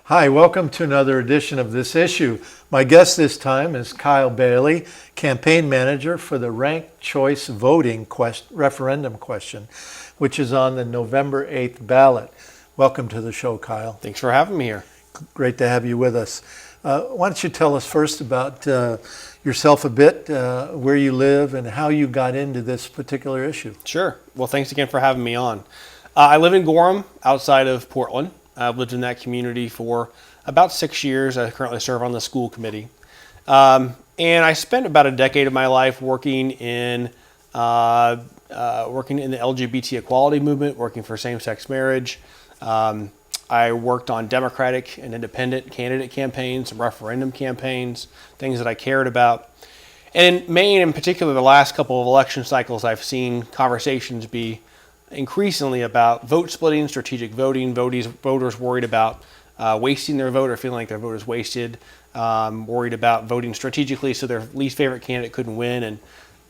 Hi, welcome to another edition of This Issue. My guest this time is Kyle Bailey, campaign manager for the ranked choice voting referendum question, which is on the November 8th ballot. Welcome to the show, Kyle. Thanks for having me here. Great to have you with us. Why don't you tell us first about yourself a bit, where you live, and how you got into this particular issue? Sure. Well, thanks again for having me on. I live in Gorham, outside of Portland. I've lived in that community for about 6 years. I currently serve on the school committee. And I spent about a decade of my life working in the LGBT equality movement, working for same-sex marriage. I worked on Democratic and independent candidate campaigns, some referendum campaigns, things that I cared about. And in Maine, in particular, the last couple of election cycles, I've seen conversations be increasingly about vote splitting, strategic voting, voters worried about wasting their vote or feeling like their vote is wasted, worried about voting strategically so their least favorite candidate couldn't win, and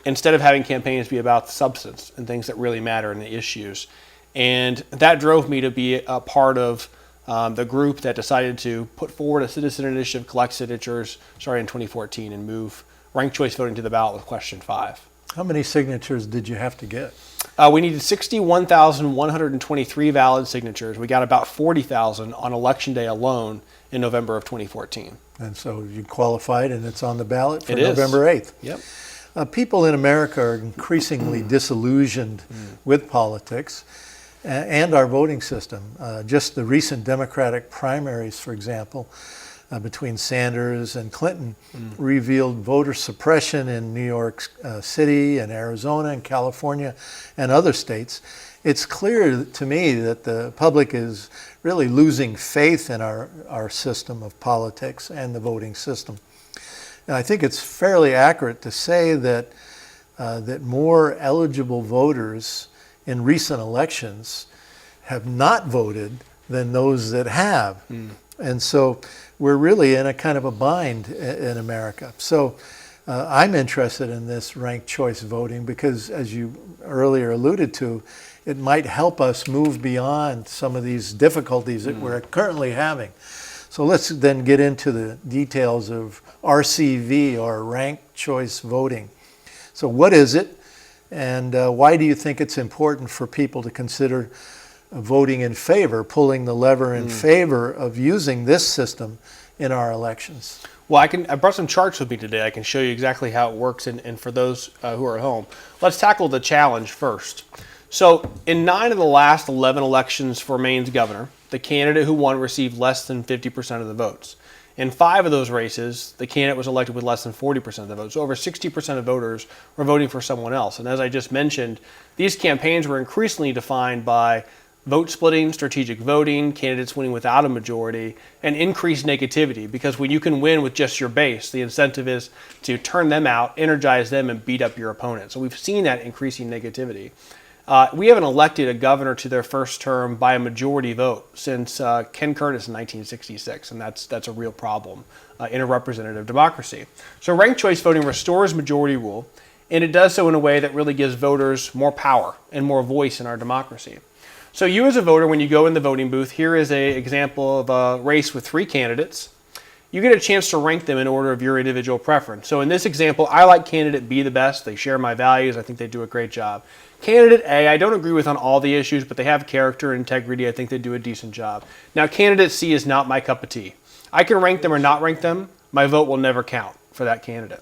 instead of having campaigns be about the substance and things that really matter and the issues. And that drove me to be a part of the group that decided to put forward a citizen initiative, collect signatures, starting in 2014, and move ranked choice voting to the ballot with question 5. How many signatures did you have to get? We needed 61,123 valid signatures. We got about 40,000 on Election Day alone in November of 2014. And so you qualified, and it's on the ballot for It is. November 8th. Yep. People in America are increasingly disillusioned with politics and our voting system. Just the recent Democratic primaries, for example, between Sanders and Clinton, revealed voter suppression in New York City and Arizona and California and other states. It's clear to me that the public is really losing faith in our system of politics and the voting system. And I think it's fairly accurate to say that that more eligible voters in recent elections have not voted than those that have. And so we're really in a kind of a bind in America. So I'm interested in this ranked choice voting because, as you earlier alluded to, it might help us move beyond some of these difficulties that we're currently having. So let's then get into the details of RCV, or ranked choice voting. So what is it, and why do you think it's important for people to consider voting in favor, pulling the lever in favor of using this system in our elections? Well, I brought some charts with me today. I can show you exactly how it works, and for those who are at home. Let's tackle the challenge first. So in 9 of the last 11 elections for Maine's governor, the candidate who won received less than 50% of the votes. In 5 of those races, the candidate was elected with less than 40% of the votes. So over 60% of voters were voting for someone else. And as I just mentioned, these campaigns were increasingly defined by vote splitting, strategic voting, candidates winning without a majority, and increased negativity, because when you can win with just your base, the incentive is to turn them out, energize them, and beat up your opponent. So we've seen that increasing negativity. We haven't elected a governor to their first term by a majority vote since Ken Curtis in 1966, and that's a real problem in a representative democracy. So ranked choice voting restores majority rule, and it does so in a way that really gives voters more power and more voice in our democracy. So you as a voter, when you go in the voting booth, here is an example of a race with 3 candidates. You get a chance to rank them in order of your individual preference. So in this example, I like candidate B the best. They share my values. I think they do a great job. Candidate A, I don't agree with on all the issues, but they have character and integrity. I think they do a decent job. Now, candidate C is not my cup of tea. I can rank them or not rank them. My vote will never count for that candidate.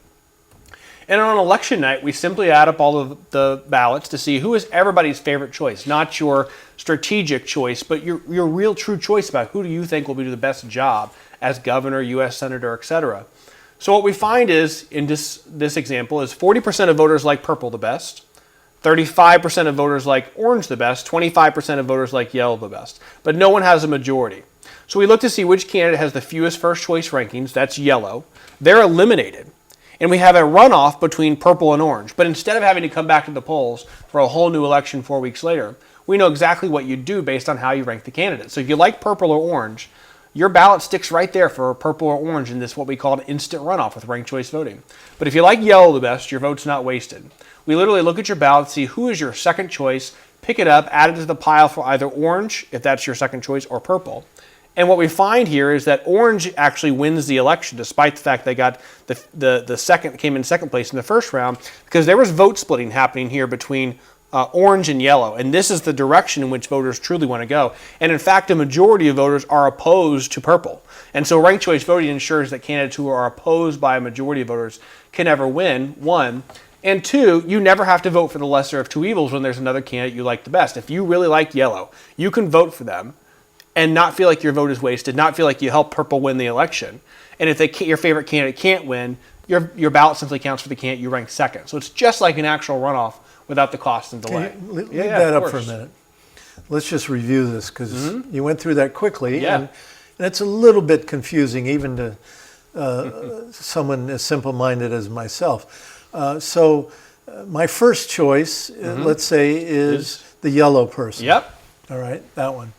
And on election night, we simply add up all of the ballots to see who is everybody's favorite choice, not your strategic choice, but your real true choice about who do you think will do the best job as governor, U.S. senator, etc. So what we find is, in this example, is 40% of voters like purple the best, 35% of voters like orange the best, 25% of voters like yellow the best, but no one has a majority. So we look to see which candidate has the fewest first choice rankings, that's yellow. They're eliminated. And we have a runoff between purple and orange. But instead of having to come back to the polls for a whole new election 4 weeks later, we know exactly what you do based on how you rank the candidates. So if you like purple or orange, your ballot sticks right there for purple or orange in this what we call an instant runoff with ranked choice voting. But if you like yellow the best, your vote's not wasted. We literally look at your ballot, see who is your second choice, pick it up, add it to the pile for either orange, if that's your second choice, or purple. And what we find here is that orange actually wins the election, despite the fact they got came in second place in the first round, because there was vote splitting happening here between orange and yellow. And this is the direction in which voters truly want to go. And in fact, a majority of voters are opposed to purple. And so ranked choice voting ensures that candidates who are opposed by a majority of voters can never win, one. And two, you never have to vote for the lesser of two evils when there's another candidate you like the best. If you really like yellow, you can vote for them and not feel like your vote is wasted, not feel like you helped purple win the election. And if your favorite candidate can't win, your ballot simply counts for the candidate you rank second. So it's just like an actual runoff without the cost and delay. Can you leave that up for a minute? Let's just review this, because you went through that quickly. Yeah. And it's a little bit confusing even to someone as simple-minded as myself. So my first choice, let's say, is the yellow person. Yep. All right, that one.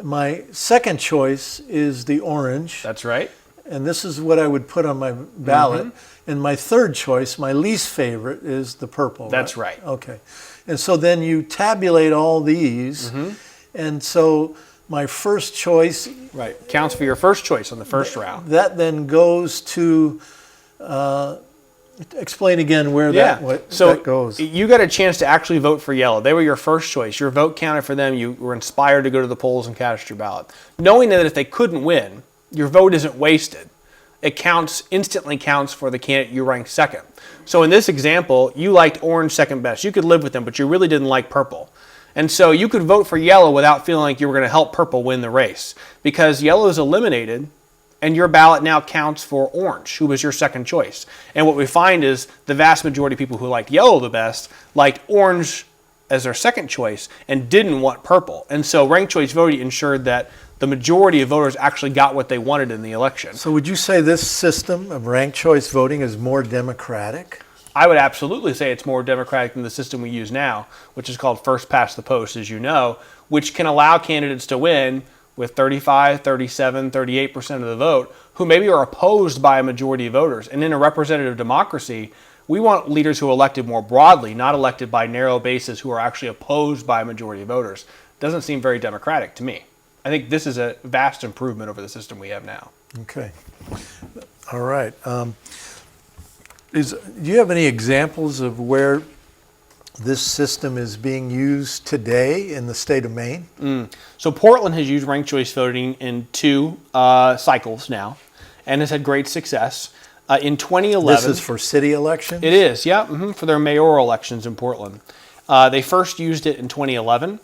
My second choice is the orange. That's right. And this is what I would put on my ballot. And my third choice, my least favorite, is the purple. That's right. Okay. And so then you tabulate all these. And so my first choice... Right. Counts for your first choice on the first round. That then goes to... explain again where that goes. You got a chance to actually vote for yellow. They were your first choice. Your vote counted for them. You were inspired to go to the polls and cast your ballot. Knowing that if they couldn't win, your vote isn't wasted. It instantly counts for the candidate you ranked second. So in this example, you liked orange second best. You could live with them, but you really didn't like purple. And so you could vote for yellow without feeling like you were going to help purple win the race, because yellow is eliminated and your ballot now counts for orange, who was your second choice. And what we find is the vast majority of people who liked yellow the best liked orange as their second choice and didn't want purple. And so ranked choice voting ensured that the majority of voters actually got what they wanted in the election. So would you say this system of ranked choice voting is more democratic? I would absolutely say it's more democratic than the system we use now, which is called first past the post, as you know, which can allow candidates to win with 35, 37, 38% of the vote, who maybe are opposed by a majority of voters. And in a representative democracy, we want leaders who are elected more broadly, not elected by narrow bases who are actually opposed by a majority of voters. Doesn't seem very democratic to me. I think this is a vast improvement over the system we have now. Okay. All right. Do you have any examples of where this system is being used today in the state of Maine? So Portland has used ranked choice voting in 2 cycles now and has had great success. In 2011... This is for city elections? It is, yeah, for their mayoral elections in Portland. They first used it in 2011.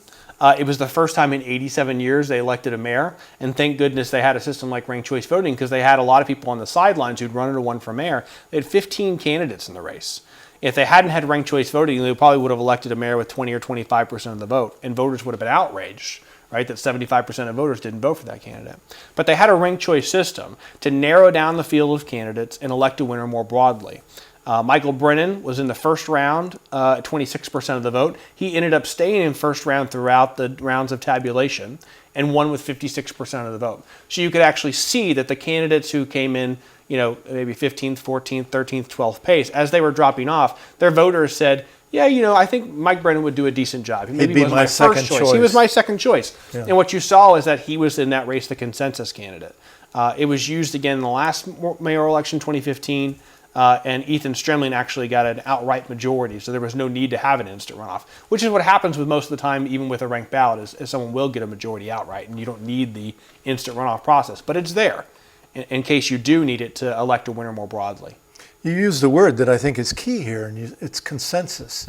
It was the first time in 87 years they elected a mayor, and thank goodness they had a system like ranked choice voting, because they had a lot of people on the sidelines who'd run into one for mayor. They had 15 candidates in the race. If they hadn't had ranked choice voting, they probably would have elected a mayor with 20 or 25% of the vote, and voters would have been outraged, right, that 75% of voters didn't vote for that candidate. But they had a ranked choice system to narrow down the field of candidates and elect a winner more broadly. Michael Brennan was in the first round, 26% of the vote. He ended up staying in first round throughout the rounds of tabulation and won with 56% of the vote. So you could actually see that the candidates who came in, maybe 15th, 14th, 13th, 12th pace, as they were dropping off, their voters said, yeah, I think Mike Brennan would do a decent job. Maybe he was my first choice. He was my second choice. Yeah. And what you saw is that he was in that race the consensus candidate. It was used again in the last mayoral election, 2015. And Ethan Stremling actually got an outright majority, so there was no need to have an instant runoff, which is what happens with most of the time, even with a ranked ballot, is someone will get a majority outright, and you don't need the instant runoff process. But it's there in case you do need it to elect a winner more broadly. You used a word that I think is key here, and it's consensus.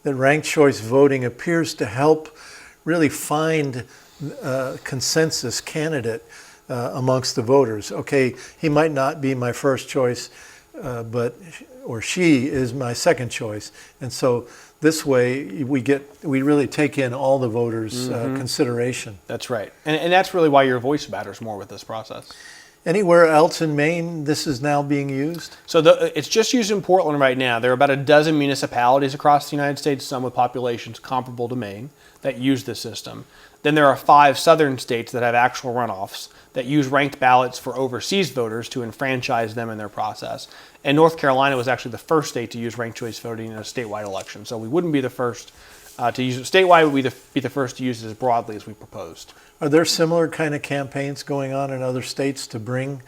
That ranked choice voting appears to help really find a consensus candidate amongst the voters. Okay, he might not be my first choice, but she is my second choice, and so this way we really take in all the voters' consideration. That's right, and that's really why your voice matters more with this process. Anywhere else in Maine, this is now being used? So it's just used in Portland right now. There are about a dozen municipalities across the United States, some with populations comparable to Maine, that use this system. Then there are 5 southern states that have actual runoffs that use ranked ballots for overseas voters to enfranchise them in their process. And North Carolina was actually the first state to use ranked choice voting in a statewide election. So we wouldn't be the first, to use it. Statewide would be the first to use it as broadly as we proposed. Are there similar kind of campaigns going on in other states to bring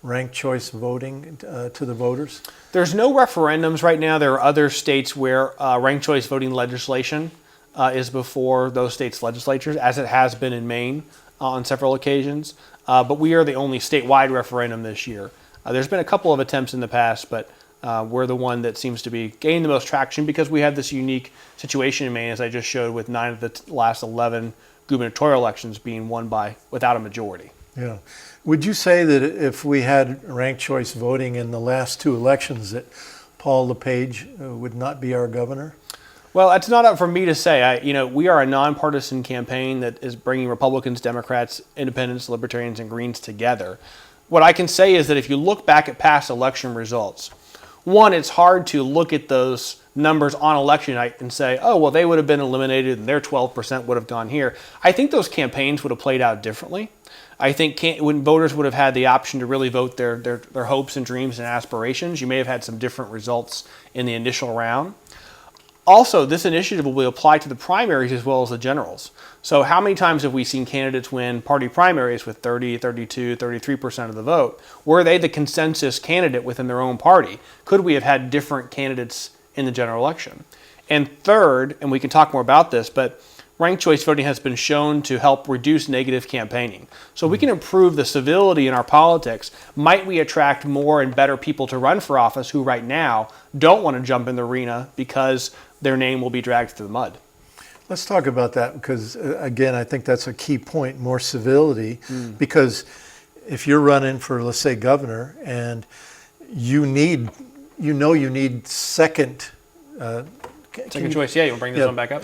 ranked choice voting to the voters? There's no referendums right now. There are other states where ranked choice voting legislation is before those states' legislatures, as it has been in Maine on several occasions. But we are the only statewide referendum this year. There's been a couple of attempts in the past, but we're the one that seems to be gaining the most traction because we have this unique situation in Maine, as I just showed, with 9 of the last 11 gubernatorial elections being won without a majority. Yeah. Would you say that if we had ranked choice voting in the last 2 elections that Paul LePage would not be our governor? Well, it's not up for me to say. We are a nonpartisan campaign that is bringing Republicans, Democrats, Independents, Libertarians, and Greens together. What I can say is that if you look back at past election results, one, it's hard to look at those numbers on election night and say, oh, well, they would have been eliminated and their 12% would have gone here. I think those campaigns would have played out differently. I think when voters would have had the option to really vote their hopes and dreams and aspirations, you may have had some different results in the initial round. Also, this initiative will be applied to the primaries as well as the generals. So how many times have we seen candidates win party primaries with 30, 32, 33% of the vote? Were they the consensus candidate within their own party? Could we have had different candidates in the general election? And third, and we can talk more about this, but ranked choice voting has been shown to help reduce negative campaigning. So we can improve the civility in our politics. Might we attract more and better people to run for office who right now don't want to jump in the arena because their name will be dragged through the mud? Let's talk about that because, again, I think that's a key point, more civility. Because if you're running for, let's say, governor, and you need second... second choice, yeah, you want to bring this one back up?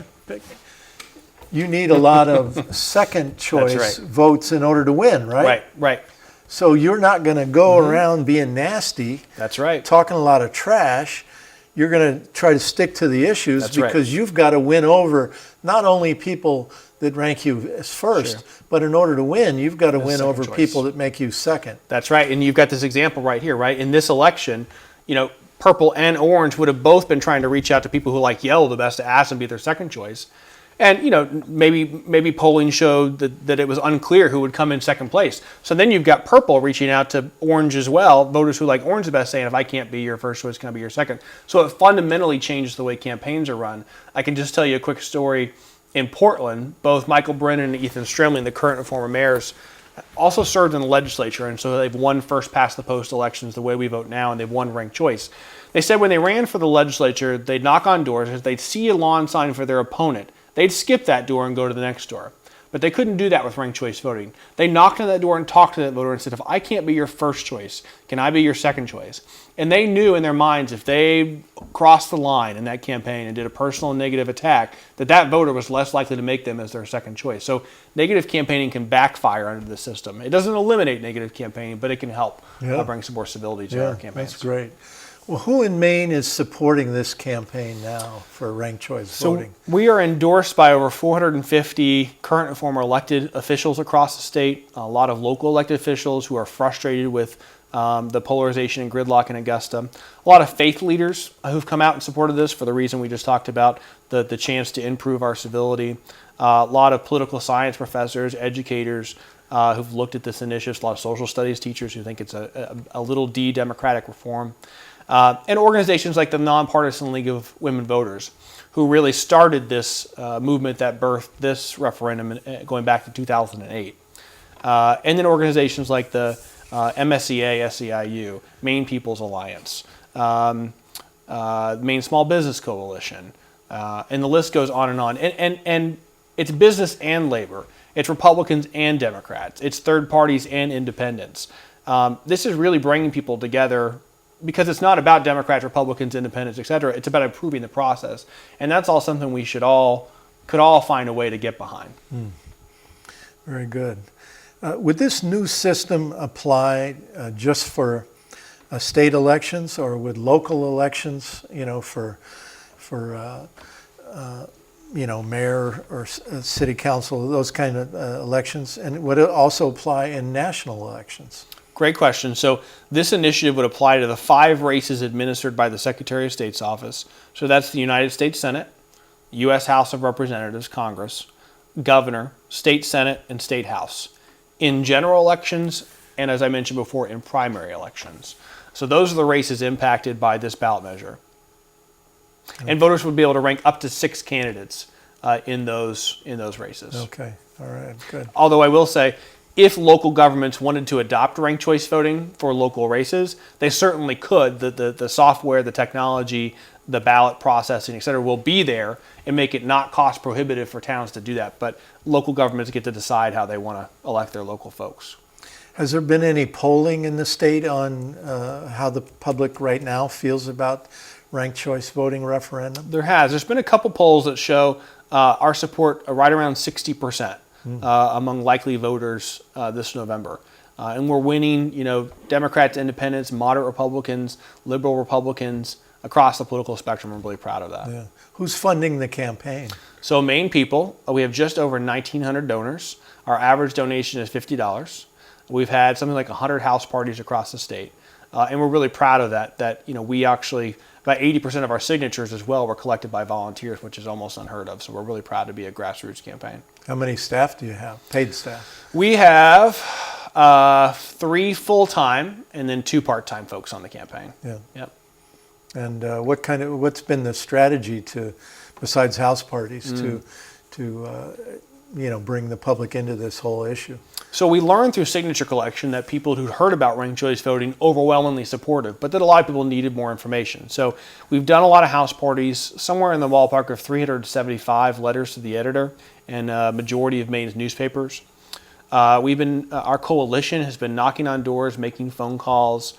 You need a lot of second choice votes in order to win, right? Right. So you're not going to go around being nasty. That's right. Talking a lot of trash. You're going to try to stick to the issues because you've got to win over not only people that rank you as first, but in order to win, you've got to win over people that make you second. That's right. And you've got this example right here, right? In this election, purple and orange would have both been trying to reach out to people who like yellow the best to ask them to be their second choice. And, maybe polling showed that it was unclear who would come in second place. So then you've got purple reaching out to orange as well, voters who like orange the best, saying, if I can't be your first choice, can I be your second? So it fundamentally changes the way campaigns are run. I can just tell you a quick story. In Portland, both Michael Brennan and Ethan Strimling, the current and former mayors, also served in the legislature, and so they've won first past the post elections the way we vote now, and they've won ranked choice. They said when they ran for the legislature, they'd knock on doors, they'd see a lawn sign for their opponent. They'd skip that door and go to the next door. But they couldn't do that with ranked choice voting. They knocked on that door and talked to that voter and said, if I can't be your first choice, can I be your second choice? And they knew in their minds if they crossed the line in that campaign and did a personal and negative attack, that voter was less likely to make them as their second choice. So negative campaigning can backfire under the system. It doesn't eliminate negative campaigning, but it can help bring some more civility to our campaigns. That's great. Well, who in Maine is supporting this campaign now for ranked choice voting? We are endorsed by over 450 current and former elected officials across the state, a lot of local elected officials who are frustrated with the polarization and gridlock in Augusta, a lot of faith leaders who've come out and supported this for the reason we just talked about, the chance to improve our civility, a lot of political science professors, educators who've looked at this initiative, a lot of social studies teachers who think it's a little D democratic reform. And organizations like the Nonpartisan League of Women Voters, who really started this movement that birthed this referendum going back to 2008. And then organizations like the MSEA, SEIU, Maine People's Alliance, Maine Small Business Coalition, and the list goes on and on. And it's business and labor. It's Republicans and Democrats. It's third parties and independents. This is really bringing people together because it's not about Democrats, Republicans, Independents, et cetera. It's about improving the process. And that's all something we could all find a way to get behind. Very good. Would this new system apply just for state elections, or would local elections, for mayor or city council, those kind of elections, and would it also apply in national elections? Great question. So this initiative would apply to the 5 races administered by the Secretary of State's office. So that's the United States Senate, U.S. House of Representatives, Congress, governor, state Senate, and state House in general elections, and as I mentioned before, in primary elections. So those are the races impacted by this ballot measure. And voters would be able to rank up to 6 candidates in those races. Okay, all right, good. Although I will say, if local governments wanted to adopt ranked choice voting for local races, they certainly could. The software, the technology, the ballot processing, et cetera, will be there and make it not cost prohibitive for towns to do that. But local governments get to decide how they want to elect their local folks. Has there been any polling in the state on how the public right now feels about ranked choice voting referendum? There has. There's been a couple polls that show our support right around 60% among likely voters this November. And we're winning, Democrats, independents, moderate Republicans, liberal Republicans across the political spectrum. I'm really proud of that. Yeah. Who's funding the campaign? So Maine people, we have just over 1,900 donors. Our average donation is $50. We've had something like 100 house parties across the state. And we're really proud of that, we actually, about 80% of our signatures as well were collected by volunteers, which is almost unheard of. So we're really proud to be a grassroots campaign. How many staff do you have, paid staff? We have 3 full-time and then 2 part-time folks on the campaign. Yeah. Yep. And what's been the strategy besides house parties to bring the public into this whole issue? So we learned through signature collection that people who'd heard about ranked choice voting overwhelmingly supportive, but that a lot of people needed more information. So we've done a lot of house parties, somewhere in the ballpark of 375 letters to the editor and a majority of Maine's newspapers. Our coalition has been knocking on doors, making phone calls,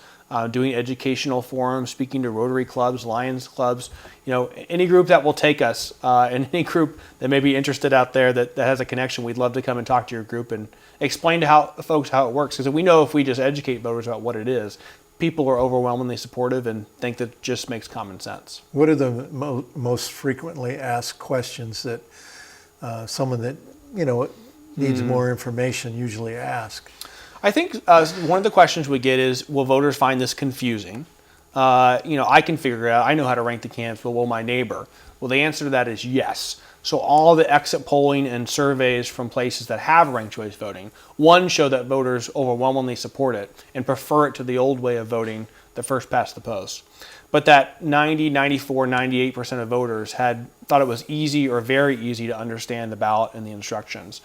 doing educational forums, speaking to Rotary clubs, Lions clubs, any group that will take us, and any group that may be interested out there that has a connection, we'd love to come and talk to your group and explain to folks how it works. Because we know if we just educate voters about what it is, people are overwhelmingly supportive and think that it just makes common sense. What are the most frequently asked questions that someone that, needs more information usually ask? I think one of the questions we get is, will voters find this confusing? I can figure it out. I know how to rank the candidates, but will my neighbor? Well, the answer to that is yes. So all the exit polling and surveys from places that have ranked choice voting, one, show that voters overwhelmingly support it and prefer it to the old way of voting, the first past the post. But that 90, 94, 98% of voters thought it was easy or very easy to understand the ballot and the instructions.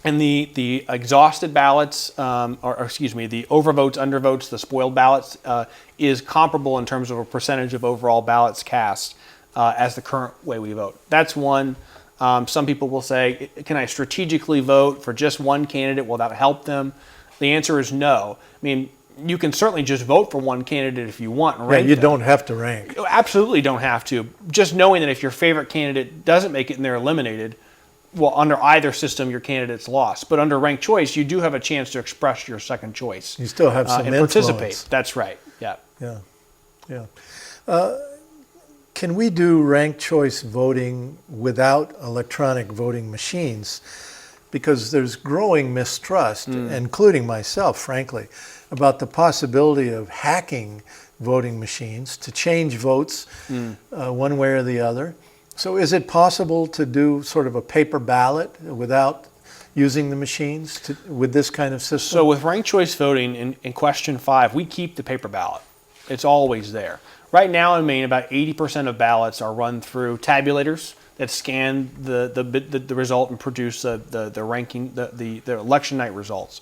And the exhausted ballots, the overvotes, undervotes, the spoiled ballots, is comparable in terms of a percentage of overall ballots cast as the current way we vote. That's one. Some people will say, can I strategically vote for just one candidate? Will that help them? The answer is no. I mean, you can certainly just vote for one candidate if you want and rank you them. don't have to rank. You absolutely don't have to. Just knowing that if your favorite candidate doesn't make it and they're eliminated, well, under either system, your candidate's lost. But under ranked choice, you do have a chance to express your second choice. You still have some and influence. Participate. That's right. Yeah. Yeah. Can we do ranked choice voting without electronic voting machines? Because there's growing mistrust, including myself, frankly, about the possibility of hacking voting machines to change votes one way or the other. So is it possible to do sort of a paper ballot without using the machines with this kind of system? So with ranked choice voting in question 5, we keep the paper ballot. It's always there. Right now in Maine, about 80% of ballots are run through tabulators that scan the result and produce the ranking, the election night results.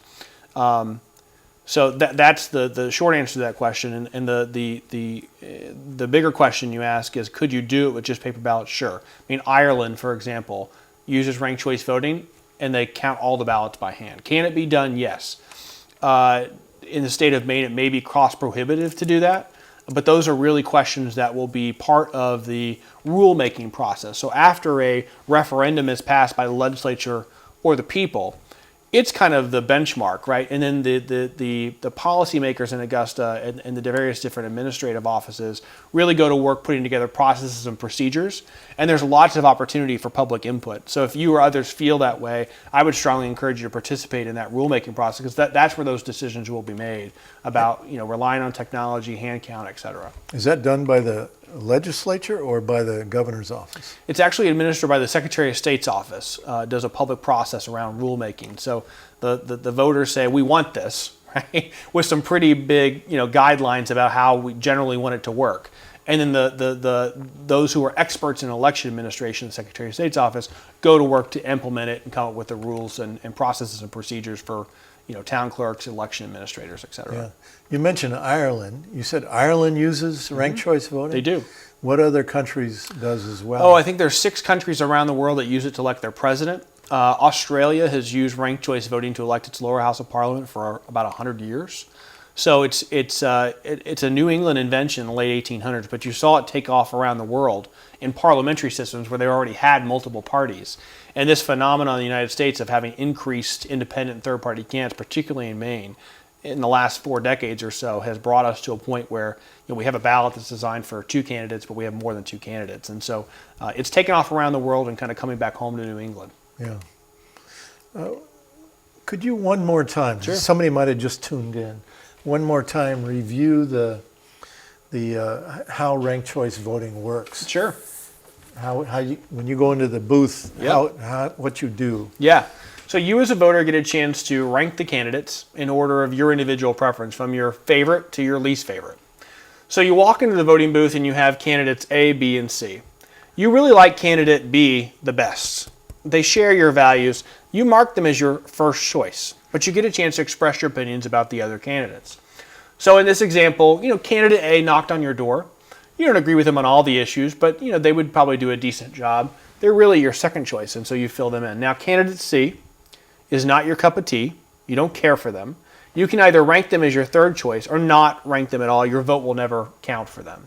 So that's the short answer to that question. And the bigger question you ask is, could you do it with just paper ballots? Sure. I mean, Ireland, for example, uses ranked choice voting, and they count all the ballots by hand. Can it be done? Yes. In the state of Maine, it may be cost prohibitive to do that, but those are really questions that will be part of the rulemaking process. So after a referendum is passed by the legislature or the people, it's kind of the benchmark, right? And then the policymakers in Augusta and the various different administrative offices really go to work putting together processes and procedures. And there's lots of opportunity for public input. So if you or others feel that way, I would strongly encourage you to participate in that rulemaking process, because that's where those decisions will be made about, relying on technology, hand count, et cetera. Is that done by the legislature or by the governor's office? It's actually administered by the Secretary of State's office. Does a public process around rulemaking. So the voters say, we want this, right? With some pretty big guidelines about how we generally want it to work. And then those who are experts in election administration, the Secretary of State's office, go to work to implement it and come up with the rules and processes and procedures for town clerks, election administrators, et cetera. Yeah. You mentioned Ireland. You said Ireland uses ranked choice voting? They do. What other countries does as well? Oh, I think there's 6 countries around the world that use it to elect their president. Australia has used ranked choice voting to elect its lower house of parliament for about 100 years. So it's a New England invention in the late 1800s, but you saw it take off around the world in parliamentary systems where they already had multiple parties. And this phenomenon in the United States of having increased independent and third-party candidates, particularly in Maine, in the last 4 decades or so, has brought us to a point where we have a ballot that's designed for 2 candidates, but we have more than 2 candidates. And so it's taken off around the world and kind of coming back home to New England. Yeah. Could you one more time, Sure. Somebody might have just tuned in, one more time review the how ranked choice voting works? Sure. How you, when you go into the booth, Yep. what you do? Yeah. So you as a voter get a chance to rank the candidates in order of your individual preference, from your favorite to your least favorite. So you walk into the voting booth and you have candidates A, B, and C. You really like candidate B the best. They share your values. You mark them as your first choice, but you get a chance to express your opinions about the other candidates. So in this example, candidate A knocked on your door. You don't agree with them on all the issues, but they would probably do a decent job. They're really your second choice, and so you fill them in. Now, candidate C is not your cup of tea. You don't care for them. You can either rank them as your third choice or not rank them at all. Your vote will never count for them.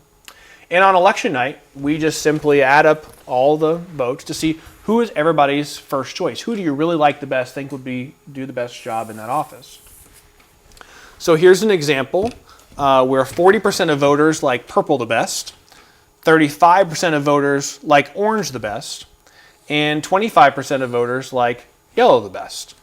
And on election night, we just simply add up all the votes to see who is everybody's first choice. Who do you really like the best, think would do the best job in that office? So here's an example where 40% of voters like purple the best, 35% of voters like orange the best, and 25% of voters like yellow the best.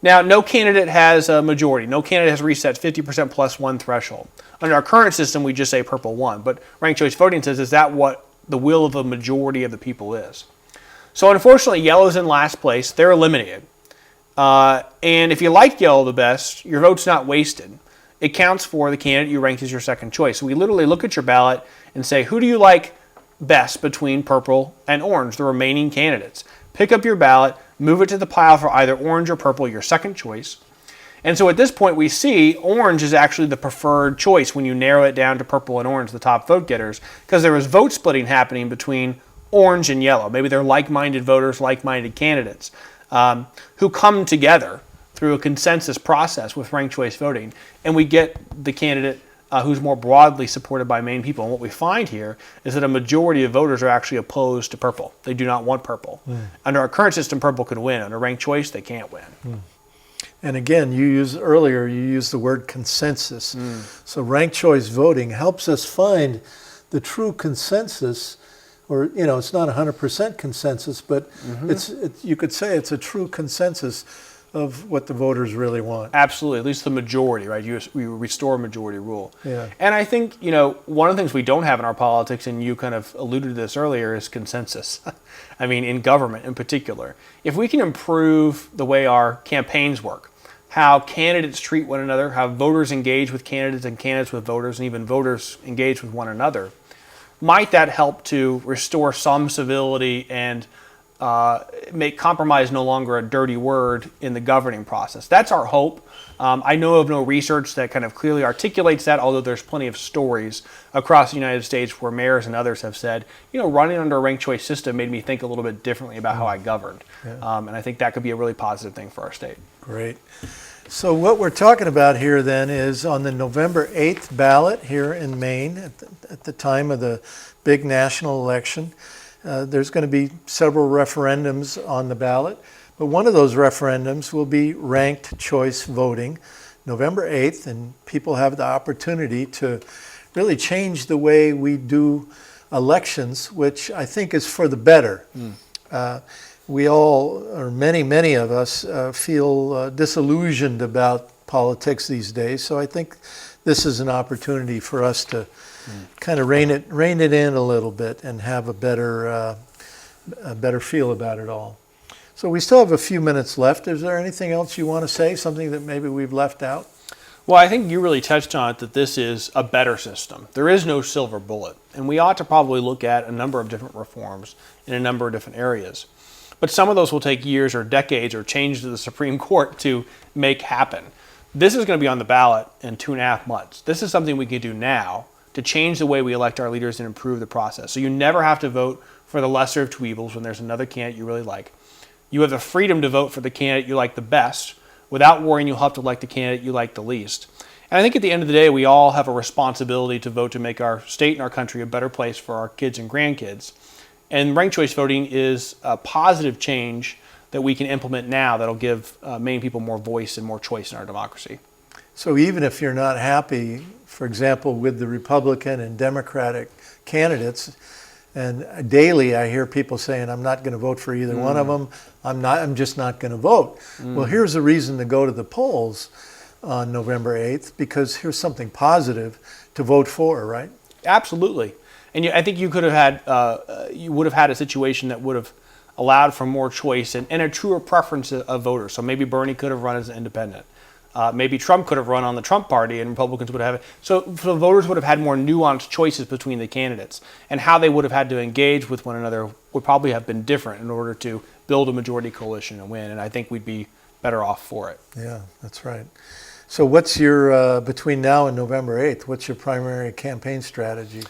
Now, no candidate has a majority. No candidate has reached that 50% plus 1 threshold. Under our current system, we just say purple won, but ranked choice voting says, is that what the will of a majority of the people is? So unfortunately, yellow's in last place. They're eliminated. And if you like yellow the best, your vote's not wasted. It counts for the candidate you ranked as your second choice. So we literally look at your ballot and say, who do you like best between purple and orange, the remaining candidates? Pick up your ballot, move it to the pile for either orange or purple, your second choice. And so at this point, we see orange is actually the preferred choice when you narrow it down to purple and orange, the top vote getters, because there was vote splitting happening between orange and yellow. Maybe they're like-minded voters, like-minded candidates who come together through a consensus process with ranked choice voting, and we get the candidate who's more broadly supported by Maine people. And what we find here is that a majority of voters are actually opposed to purple. They do not want purple. Under our current system, purple could win. Under ranked choice, they can't win. And again, you used the word consensus. So ranked choice voting helps us find the true consensus, or it's not 100% consensus, but you could say it's a true consensus of what the voters really want. Absolutely, at least the majority, right? We restore majority rule. Yeah. And I think, one of the things we don't have in our politics, and you kind of alluded to this earlier, is consensus. I mean, in government in particular. If we can improve the way our campaigns work, how candidates treat one another, how voters engage with candidates and candidates with voters, and even voters engage with one another, might that help to restore some civility and make compromise no longer a dirty word in the governing process? That's our hope. I know of no research that kind of clearly articulates that, although there's plenty of stories across the United States where mayors and others have said, running under a ranked choice system made me think a little bit differently about how I governed. Yeah. And I think that could be a really positive thing for our state. Great. So what we're talking about here then is on the November 8th ballot here in Maine, at the time of the big national election, there's going to be several referendums on the ballot, but one of those referendums will be ranked choice voting, November 8th, and people have the opportunity to really change the way we do elections, which I think is for the better. We all, or many of us, feel disillusioned about politics these days, so I think this is an opportunity for us to kind of rein it in a little bit and have a better feel about it all. So we still have a few minutes left. Is there anything else you want to say, something that maybe we've left out? Well, I think you really touched on it, that this is a better system. There is no silver bullet, and we ought to probably look at a number of different reforms in a number of different areas. But some of those will take years or decades or change to the Supreme Court to make happen. This is going to be on the ballot in 2.5 months. This is something we can do now to change the way we elect our leaders and improve the process. So you never have to vote for the lesser of two evils when there's another candidate you really like. You have the freedom to vote for the candidate you like the best without worrying you'll have to elect the candidate you like the least. And I think at the end of the day, we all have a responsibility to vote to make our state and our country a better place for our kids and grandkids. And ranked choice voting is a positive change that we can implement now that'll give Maine people more voice and more choice in our democracy. So even if you're not happy, for example, with the Republican and Democratic candidates, and daily I hear people saying, I'm not going to vote for either one of them, I'm just not going to vote. Well, here's a reason to go to the polls on November 8th, because here's something positive to vote for, right? Absolutely. And I think you could have had, you would have had a situation that would have allowed for more choice and a truer preference of voters. So maybe Bernie could have run as an independent. Maybe Trump could have run on the Trump party and Republicans would have. So voters would have had more nuanced choices between the candidates, and how they would have had to engage with one another would probably have been different in order to build a majority coalition and win. And I think we'd be better off for it. Yeah, that's right. So what's your, between now and November 8th, what's your primary campaign strategy?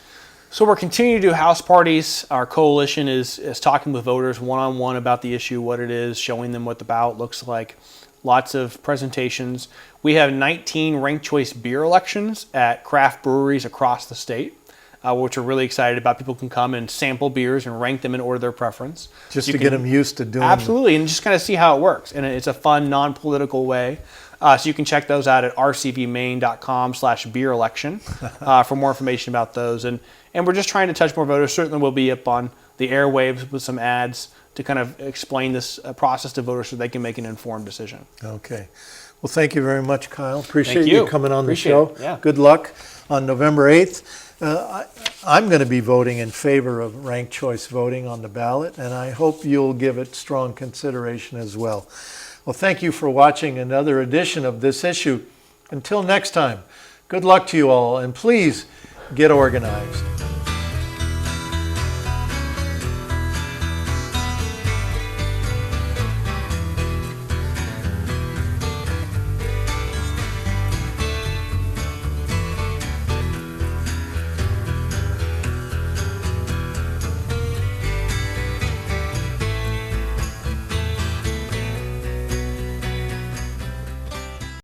So we're continuing to do house parties. Our coalition is talking with voters one-on-one about the issue, what it is, showing them what the ballot looks like. Lots of presentations. We have 19 ranked choice beer elections at craft breweries across the state, which we're really excited about. People can come and sample beers and rank them in order of their preference. Just to get them used to doing Absolutely, and just kind of see how it works. And it's a fun, non-political way. So you can check those out at rcvmaine.com/beer election for more information about those. And we're just trying to touch more voters. Certainly we'll be up on the airwaves with some ads to kind of explain this process to voters so they can make an informed decision. Okay. Well, thank you very much, Kyle. Appreciate you coming on Appreciate the show. it. Yeah. Good luck on November 8th. I'm going to be voting in favor of ranked choice voting on the ballot, and I hope you'll give it strong consideration as well. Well, thank you for watching another edition of This Issue. Until next time, good luck to you all, and please get organized.